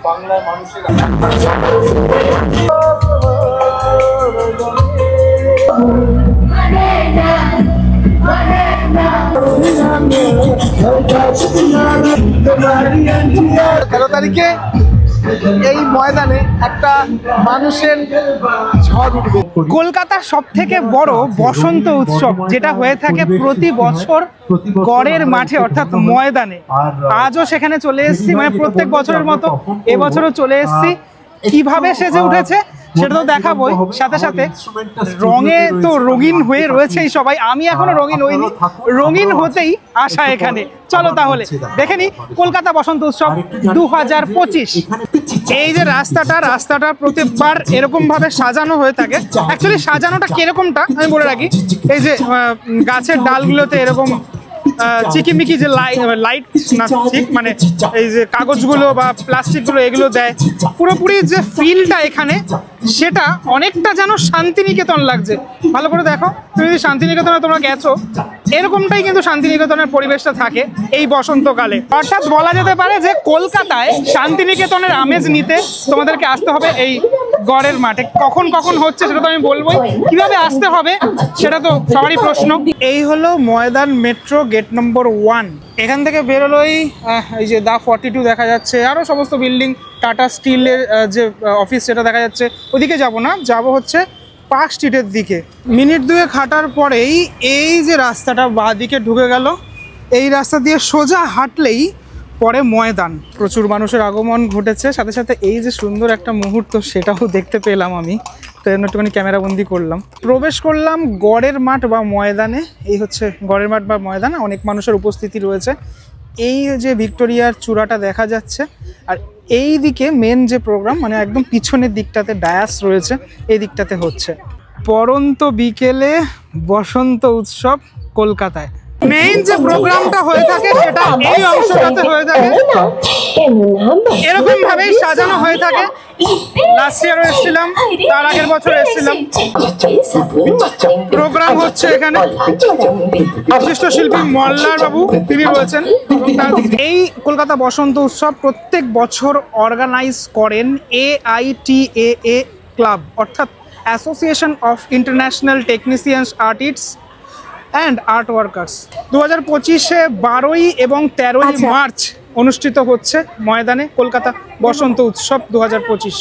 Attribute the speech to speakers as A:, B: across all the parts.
A: বাংলার মানুষের তেরো তারিখে এই ময়দানে একটা মানুষের ঝড় উঠবে। কলকাতার সব থেকে বড় বসন্ত উৎসব যেটা হয়ে থাকে প্রতি বছর গড়ের মাঠে অর্থাৎ ময়দানে, আজও সেখানে চলে এসেছি। মানে প্রত্যেক বছরের মতো এবছরও চলে এসেছি। কিভাবে সেজে উঠেছে সেটা তো দেখাবোই, সাথে সাথে রঙে তো রঙিন হয়ে রয়েছে সবাই। আমি এখনো রঙিন হইনি, রঙিন হতেই আসা এখানে। চলো তাহলে দেখে নি কলকাতা বসন্ত উৎসব 2025। এই যে রাস্তাটা প্রতিবার এরকম ভাবে সাজানো হয়ে থাকে। অ্যাকচুয়ালি সাজানোটা কিরকমটা আমি বলে রাখি, এই যে গাছের ডালগুলোতে এরকম চিকিমিকি যে লাইট না, ঠিক মানে এই যে কাগজগুলো বা প্লাস্টিকগুলো এগুলো দেয়, পুরোপুরি যে ফিলটা এখানে সেটা অনেকটা যেন শান্তিনিকেতন লাগছে। ভালো করে দেখো, তুমি যদি শান্তিনিকেতনে তোমরা গেছো, এরকমটাই কিন্তু শান্তিনিকেতনের পরিবেশটা থাকে এই বসন্তকালে। অর্থাৎ বলা যেতে পারে যে কলকাতায় শান্তিনিকেতনের আমেজ নিতে তোমাদেরকে আসতে হবে এই গড়ের মাঠে। কখন কখন হচ্ছে সেটা তো আমি বলবোই, কিভাবে আসতে হবে সেটা তো সবারই প্রশ্ন। এই হলো ময়দান মেট্রো গেট নম্বর 1। এখান থেকে বেরোলোই এই যে দা 42 দেখা যাচ্ছে, আরও সমস্ত বিল্ডিং, টাটা স্টিলের যে অফিস সেটা দেখা যাচ্ছে। ওদিকে যাব না, যাব হচ্ছে পার্ক স্ট্রিটের দিকে। মিনিট দুয়েক হাঁটার পরেই এই যে রাস্তাটা বাঁ দিকে ঢুকে গেল, এই রাস্তা দিয়ে সোজা হাঁটলেই পরে ময়দান। প্রচুর মানুষের আগমন ঘটেছে, সাথে সাথে এই যে সুন্দর একটা মুহূর্ত সেটাও দেখতে পেলাম আমি, তো একটুখানি ক্যামেরাবন্দি করলাম। প্রবেশ করলাম গড়ের মাঠ বা ময়দানে। এই হচ্ছে গড়ের মাঠ বা ময়দান, অনেক মানুষের উপস্থিতি রয়েছে। এই যে ভিক্টোরিয়ার চূড়াটা দেখা যাচ্ছে, আর এই দিকে মেন যে প্রোগ্রাম, মানে একদম পিছনের দিকটাতে ডায়াস রয়েছে, এই দিকটাতে হচ্ছে পরন্ত বিকেলে বসন্ত উৎসব কলকাতায়। মেইন যে প্রোগ্রামটা হয়ে থাকে সেটা এই অংশটাতে হয়ে থাকে, এরকম ভাবেই সাজানো হয়ে থাকে। লাস্ট ইয়ারও এসেছিলাম, তার আগের বছর এসেছিলাম। প্রোগ্রাম হচ্ছে এখানে, বিশিষ্ট শিল্পী মল্লার বাবু তিনি রয়েছেন। এই কলকাতা বসন্ত উৎসব প্রত্যেক বছর অর্গানাইজ করেন AITAA ক্লাব, অর্থাৎ association of international technicians artists and art workers. 2025-এ 12 এবং 13 মার্চ অনুষ্ঠিত হচ্ছে ময়দানে কলকাতা বসন্ত উৎসব 2025।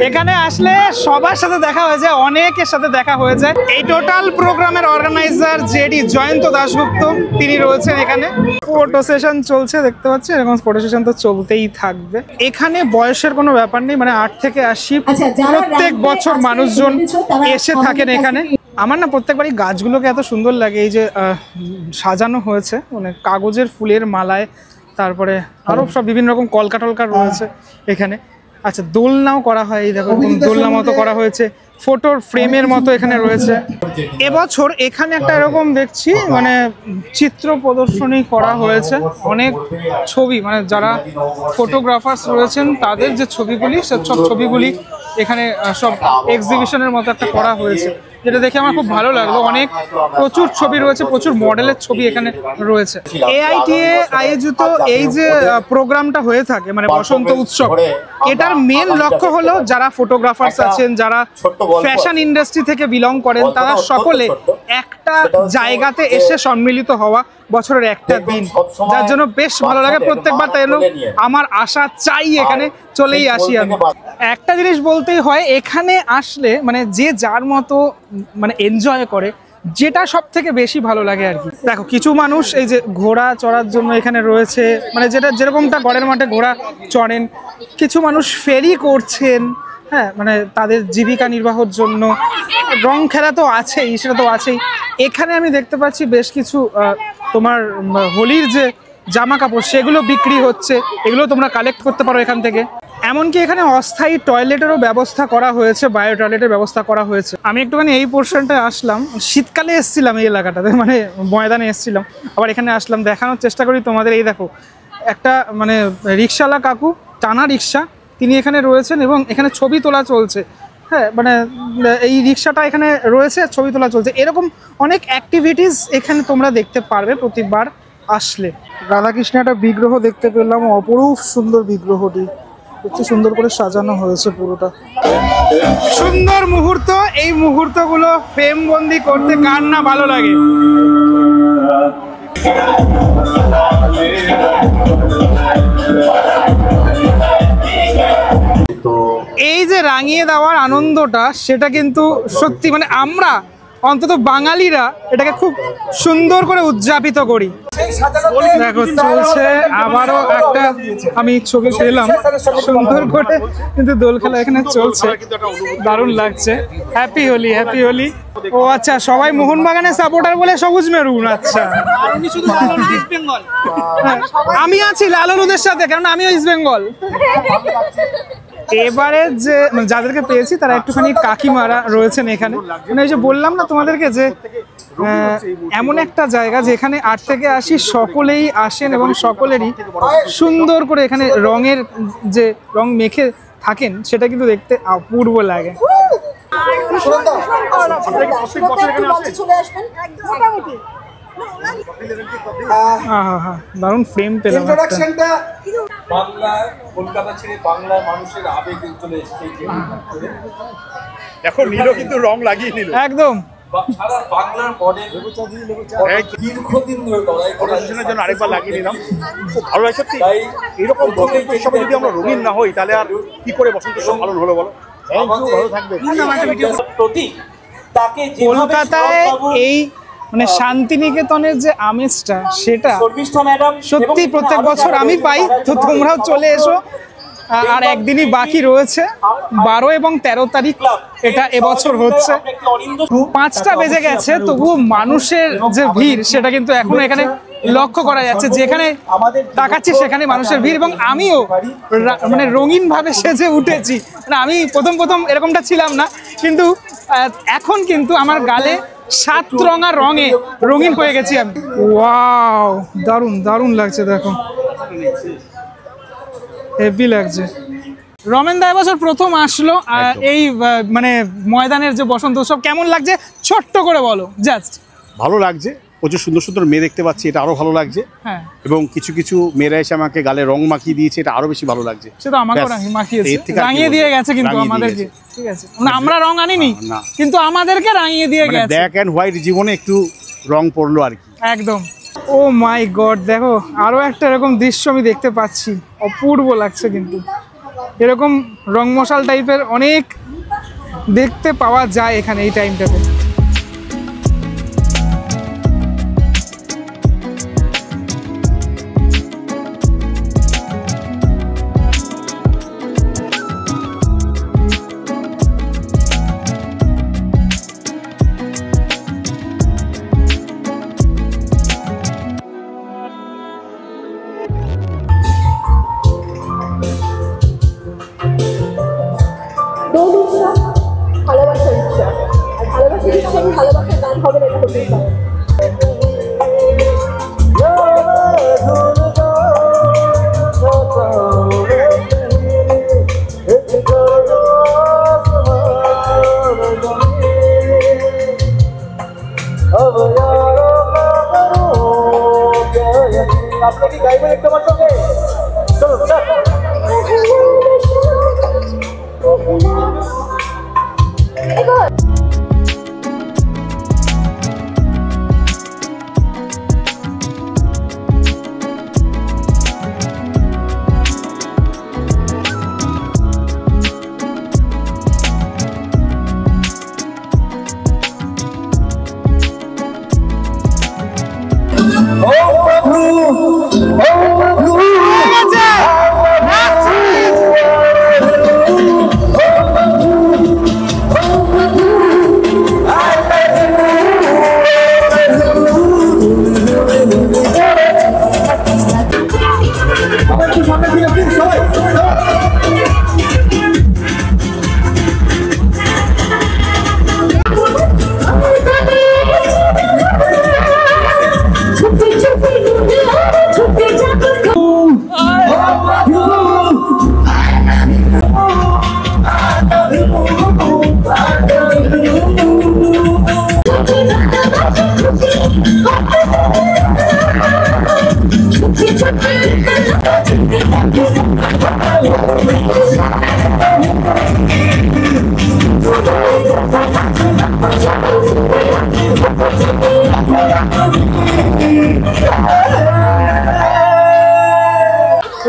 A: এখানে আসলে সবার সাথে দেখা হয়ে যায়, অনেকের সাথে দেখা হয়ে যায়। এই টোটাল প্রোগ্রামের অর্গানাইজার জেডি জয়ন্ত দাশগুপ্ত, তিনি রয়েছেন এখানে। ফটো সেশন চলছে দেখতে পাচ্ছি, এরকম ফটো সেশন তো চলতেই থাকবে। এখানে বয়সের কোনো ব্যাপার নেই, মানে 8 থেকে 80 প্রত্যেক বছর মানুষজন এসে থাকেন এখানে। আমার না প্রত্যেকবারই গাছগুলোকে এত সুন্দর লাগে, এই যে সাজানো হয়েছে মানে কাগজের ফুলের মালায়, তারপরে আরও সব বিভিন্ন রকম কলকা টলকা রয়েছে এখানে। আচ্ছা, দোলনাও করা হয়, এই দেখো দোলনা মতো করা হয়েছে, ফটোর ফ্রেমের মতো এখানে রয়েছে। এবছর এখানে একটা এরকম দেখছি মানে চিত্র প্রদর্শনী করা হয়েছে, অনেক ছবি, মানে যারা ফটোগ্রাফার্স রয়েছেন তাদের যে ছবিগুলি, সব ছবিগুলি এখানে সব এক্সিবিশনের মতো একটা করা হয়েছে, যেটা দেখে আমার খুব ভালো লাগলো। অনেক প্রচুর ছবি রয়েছে, প্রচুর মডেলের ছবি এখানে রয়েছে। AITA আয়োজিত এই যে প্রোগ্রামটা হয়ে থাকে মানে বসন্ত উৎসব, এটার মেন লক্ষ্য হলো যারা ফটোগ্রাফার্স আছেন, যারা ফ্যাশন ইন্ডাস্ট্রি থেকে বিলং করেন, তারা সকলে একটা জায়গাতে এসে সম্মিলিত হওয়া বছরের একটা দিন, যার জন্য বেশ ভালো লাগে প্রত্যেকবার। তাই আমার আশা চাই, এখানে চলেই আসি আমি। একটা জিনিস বলতেই হয়, এখানে আসলে মানে যে যার মতো মানে এনজয় করে, যেটা সব থেকে বেশি ভালো লাগে আর কি। দেখো কিছু মানুষ এই যে ঘোড়া চড়ার জন্য এখানে রয়েছে, মানে যেটা যেরকমটা গড়ের মাঠে ঘোড়া চড়েন, কিছু মানুষ ফেরি করছেন, হ্যাঁ মানে তাদের জীবিকা নির্বাহের জন্য। রং খেলা তো আছেই, সেটা তো আছেই। এখানে আমি দেখতে পাচ্ছি বেশ কিছু তোমার হোলির যে জামা কাপড় সেগুলো বিক্রি হচ্ছে, এগুলো তোমরা কালেক্ট করতে পারো এখান থেকে। এমনকি এখানে অস্থায়ী টয়লেটেরও ব্যবস্থা করা হয়েছে, বায়ো টয়লেটের ব্যবস্থা করা হয়েছে। আমি একটুখানি এই পোর্শনটায় আসলাম, শীতকালে এসেছিলাম এই এলাকাটাতে, মানে ময়দানে এসেছিলাম, আবার এখানে আসলাম। দেখানোর চেষ্টা করি তোমাদের। এই দেখো একটা মানে রিক্সাওয়ালা কাকু, টানা রিক্সা, তিনি এখানে রয়েছেন এবং এখানে ছবি তোলা চলছে। হ্যাঁ মানে এই রিক্সাটা এখানে রয়েছে, ছবি তোলা চলছে। এরকম অনেক অ্যাক্টিভিটিস এখানে তোমরা দেখতে পারবে প্রতিবার আসলে। রাধাকৃষ্ণের একটা বিগ্রহ দেখতে পেলাম, অপরূপ সুন্দর বিগ্রহটি, খুব সুন্দর করে সাজানো হয়েছে পুরোটা। সুন্দর মুহূর্ত, এই মুহূর্তগুলো ফ্রেম বন্দি করতে কার না ভালো লাগে। এই যে রাঙিয়ে দেওয়ার আনন্দটা, সেটা কিন্তু সত্যি মানে আমরা অন্তত বাঙালিরা এটাকে খুব সুন্দর করে উদযাপিত করি। দেখো চলছে আবারও একটা, আমি ছবি পেলাম সুন্দর করে, কিন্তু দোল খেলা এখানে চলছে, দারুণ লাগছে। Happy Holi, happy Holi. ও আচ্ছা, সবাই মোহনবাগানের সাপোর্টার বলে সবুজ মেরুন। আচ্ছা, আমি আছি লাল হলুদের সাথে, কারণ আমিও ইস্ট বেঙ্গল। এবারে যে যাদেরকে পেয়েছি তারা একটুখানি কাকিমারা রয়েছেন এখানে। মানে ওই যে বললাম না তোমাদেরকে যে এমন একটা জায়গা যেখানে 8 থেকে 80 সকলেই আসেন এবং সকলেরই সুন্দর করে এখানে রঙের যে রং মেখে থাকেন, সেটা কিন্তু দেখতে অপূর্ব লাগে। দারুণ ফ্রেম পেলাম।
B: কলকাতা ছেড়ে বাংলার মানুষের আবেগে চলে এসেছে।
C: দেখো নীল কিন্তু রং লাগিয়ে নিল
A: একদম।
B: সারা বাংলার মডেল দীর্ঘদিন ধরে লড়াই করার
C: জন্য আরেকবার লাগিয়ে নিলাম, খুব ভালো লাগছে। তাই এরকম বসন্ত উৎসবে যদি আমরা রঙিন না হই, তাহলে আর কি করে বসন্ত উৎসব পালন হলো বলো? ভালো থাকবে।
A: কলকাতায় এই মানে শান্তিনিকেতনের যে আমেজটা, সেটা সত্যি প্রত্যেক বছর আমি পাই। তো তোমরাও চলে এসো। আর একদিনই বাকি রয়েছে, 12 এবং 13 তারিখ এটা এবছর হচ্ছে। 5টা বেজে গেছে, তবুও মানুষের যে ভিড় সেটা কিন্তু এখনো এখানে লক্ষ্য করা যাচ্ছে। যেখানে তাকাচ্ছি সেখানে মানুষের ভিড়, এবং আমিও মানে রঙিন ভাবে সেজে উঠেছি। মানে আমি প্রথম এরকমটা ছিলাম না, কিন্তু এখন কিন্তু আমার গালে 7 রঙা রঙে রঙিন হয়ে গেছি আমি। ওয়াও, দারুণ দারুণ লাগছে। দেখো হেভি লাগছে। রমেন দা এবছর প্রথম আসলো এই মানে ময়দানের যে বসন্ত উৎসব, কেমন লাগছে ছোট্ট করে বলো। জাস্ট
C: ভালো লাগছে, প্রচুর সুন্দর সুন্দর মেয়ে দেখতে পাচ্ছি, এটা আরো ভালো লাগছে। হ্যাঁ, এবং কিছু কিছু মেয়েরা এসে আমাকে গালে রং মাখিয়ে দিয়েছে, এটা আরো বেশি ভালো লাগছে।
A: সেটা আমাকেও মাখিয়েছে, রাঙিয়ে দিয়ে গেছে কিন্তু আমাদেরকে। ঠিক আছে, মানে আমরা রং আনিনি, কিন্তু আমাদেরকে রাঙিয়ে দিয়ে গেছে।
C: ব্ল্যাক এন্ড হোয়াইট জীবনে একটু রং পড়লো আর কি।
A: একদম। ও মাই গড, দেখো আরো একটা এরকম দৃশ্য আমি দেখতে পাচ্ছি, অপূর্ব লাগছে। কিন্তু এরকম রং মশাল টাইপের অনেক দেখতে পাওয়া যায় এখানে এই টাইমটাতে।
D: ভালোবাসার ইচ্ছা, আর ভালোবাসার ইচ্ছা ভালোবাসার গান হবে না, এটা হতেই পারে।
B: আপনি কি গাইবেন একটু আমার সঙ্গে? চলো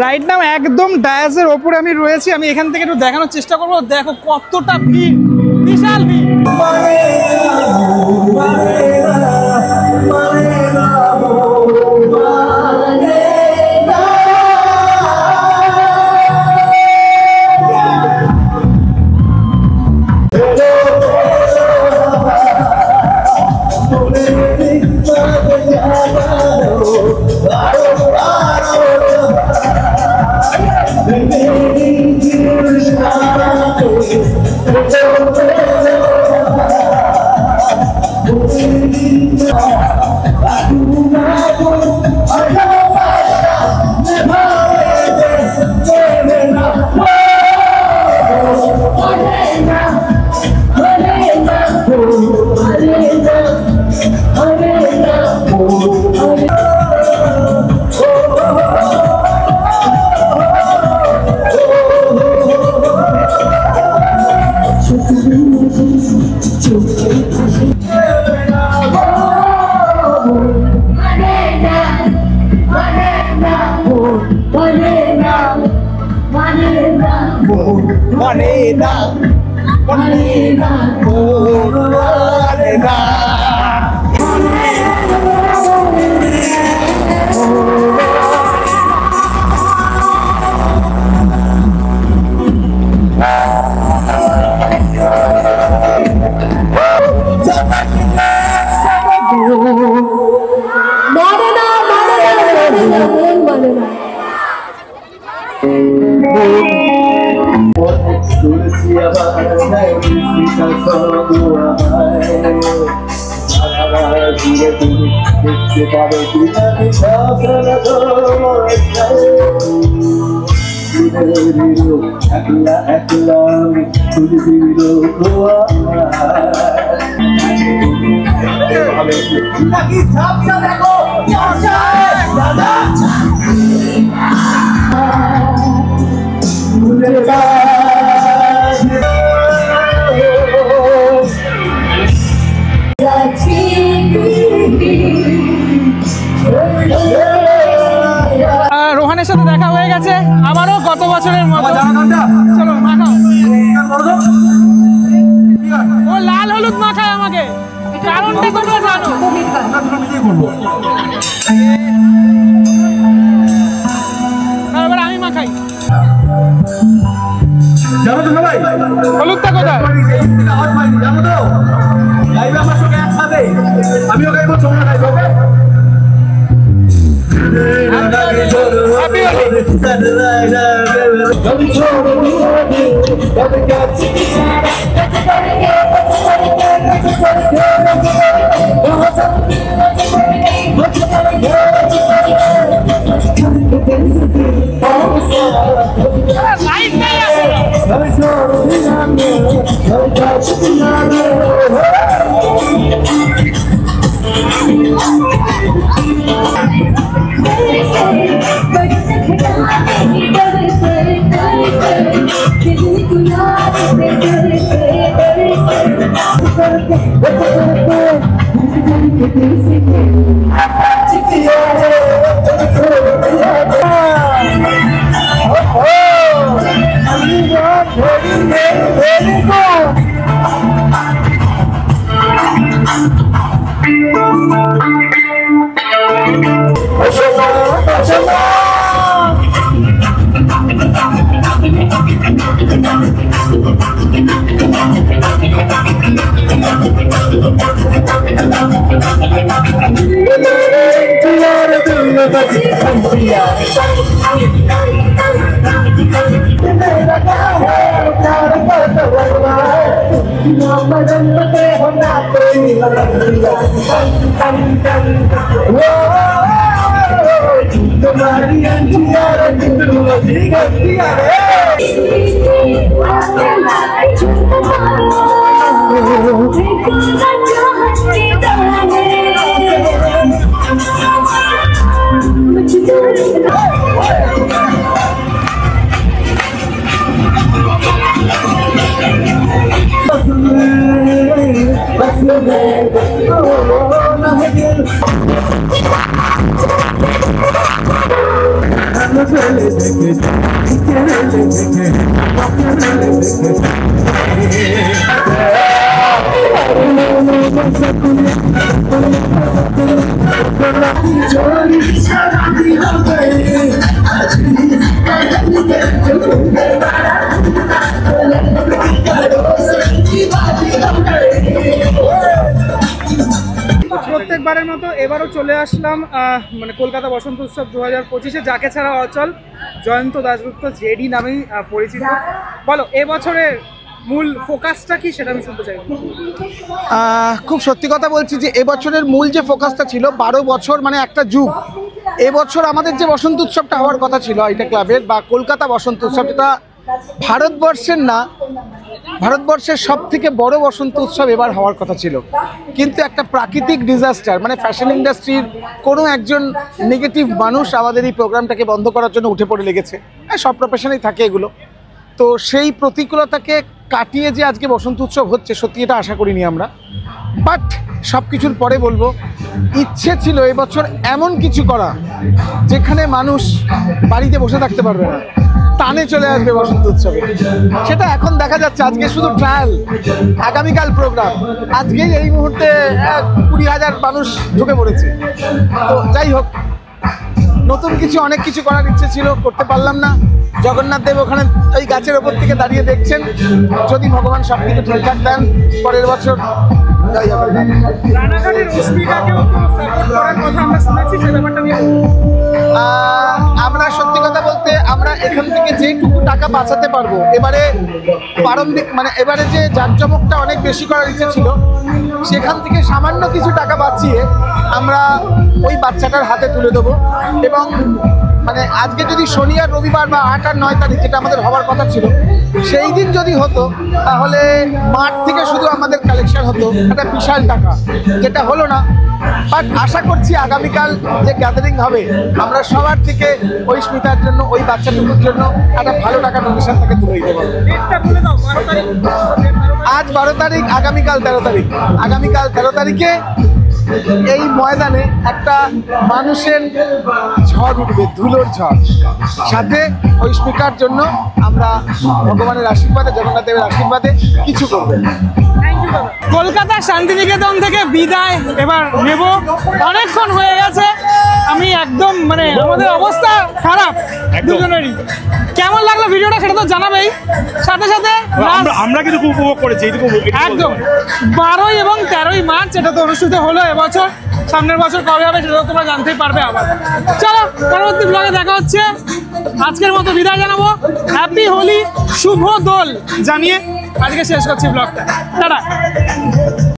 A: রাইট নাও একদম ডায়াসের ওপরে আমি রয়েছি। আমি এখান থেকে একটু দেখানোর চেষ্টা করবো। দেখো কতটা ভিড়, বিশাল ভিড়। রোহানের সাথে দেখা হয়ে গেছে আবারও গত বছরের মতো। চলো মাখাও। ও লাল হলুদ মাখায় আমাকে, কারণটা তোমরা জানো। এবার আমি মাখাই।
C: জানো তো সবাই
A: হলুদটা কোথায়?
C: জানো তো লাইভে আমার সঙ্গে একসাথে আমিও গাইবো, তোমরা গাইবো। ওকে
D: Let's
A: প্রত্যেকবারের মতো এবারও চলে আসলাম মানে কলকাতা বসন্ত উৎসব 2025-এ, যাকে ছাড়া অচল জয়ন্ত দাশগুপ্ত জেডি নামেই পরিচিত। বলো এবছরের মূল ফোকাসটা কি, সেটা আমি শুনতে চাই।
E: খুব সত্যি কথা বলছি যে এবছরের মূল যে ফোকাসটা ছিল 12 বছর মানে একটা যুগ। এবছর আমাদের যে বসন্ত উৎসবটা হওয়ার কথা ছিল এটা ক্লাবের বা কলকাতা বসন্ত উৎসব, এটা ভারতবর্ষের না, ভারতবর্ষের সব থেকে বড় বসন্ত উৎসব এবার হওয়ার কথা ছিল, কিন্তু একটা প্রাকৃতিক ডিজাস্টার মানে ফ্যাশন ইন্ডাস্ট্রির কোনো একজন নেগেটিভ মানুষ আমাদের এই প্রোগ্রামটাকে বন্ধ করার জন্য উঠে পড়ে লেগেছে। সব প্রফেশনেই থাকে এগুলো। তো সেই প্রতিকূলতাকে কাটিয়ে যে আজকে বসন্ত উৎসব হচ্ছে, সত্যি এটা আশা করিনি আমরা। বাট সব কিছুর পরে বলবো, ইচ্ছে ছিল এবছর এমন কিছু করা যেখানে মানুষ বাড়িতে বসে থাকতে পারবে না, টানে চলে আসবে বসন্ত উৎসবে। সেটা এখন দেখা যাচ্ছে। আজকে শুধু ট্রায়াল, আগামীকাল প্রোগ্রাম। আজকে এই মুহূর্তে 20,000 মানুষ ঢুকে পড়েছে। তো যাই হোক, নতুন কিছু অনেক কিছু করার ইচ্ছে ছিল, করতে পারলাম না। জগন্নাথ দেব ওখানে ওই গাছের ওপর থেকে দাঁড়িয়ে দেখছেন, যদি ভগবান সব কিছু ঠিকঠাক দেন পরের বছর জয় জগন্নাথ।
A: রানাঘাটের রশ্মিকাকেও তো সাপোর্ট করার কথা আমরা শুনেছি, সেই ব্যাপারটা নিয়ে
E: আমরা সত্যি কথা বলতে আমরা এখান থেকে যেটুকু টাকা বাঁচাতে পারবো, এবারে প্রারম্ভিক মানে এবারে যে জাঁকজমকটা অনেক বেশি করার ইচ্ছে ছিল, সেখান থেকে সামান্য কিছু টাকা বাঁচিয়ে আমরা ওই বাচ্চাটার হাতে তুলে দেবো। এবং মানে আজকে যদি শনি আর রবিবার বা 8 আর 9 তারিখ যেটা আমাদের হওয়ার কথা ছিল, সেই দিন যদি হতো তাহলে মাঠ থেকে শুধু আমাদের কালেকশন হতো একটা বিশাল টাকা, যেটা হলো না। বাট আশা করছি আগামীকাল যে গ্যাদারিং হবে, আমরা সবার থেকে ওই স্মিতার জন্য, ওই বাচ্চাটুকুর জন্য একটা ভালো টাকা ডোনেশন থেকে তুলে দিতে পারবো। আজ 12 তারিখ, আগামীকাল 13 তারিখ। আগামীকাল 13 তারিখে এই ময়দানে একটা মানুষের ঝড় উঠবে, ধুলোর ঝড়। সাথে ওই স্পিকার জন্য আমরা ভগবানের আশীর্বাদে, জগন্নাথ দেবের আশীর্বাদে কিছু করবেন।
A: কলকাতা শান্তিনিকেতন থেকে বিদায় এবার নেব, অনেকক্ষণ হয়ে গেছে। আমি একদম মানে আমাদের অবস্থা খারাপ দুজনেরই। কেমন লাগলো ভিডিওটা সেটা তো জানাবেই, সাথে সাথে
C: আমরা কিন্তু খুব উপভোগ করেছি।
A: একদম 12 এবং 13 মার্চ এটা তো অনুষ্ঠিত হলো এবছর। সামনের বছর কবে হবে সেটা তোমরা জানতেই পারবে আবার। চলো পরবর্তী ব্লগে দেখা হচ্ছে। আজকের মতো বিদায় জানাবো, হ্যাপি হোলি, শুভ দোল জানিয়ে আজকে শেষ করছি ব্লগটা। টাটা।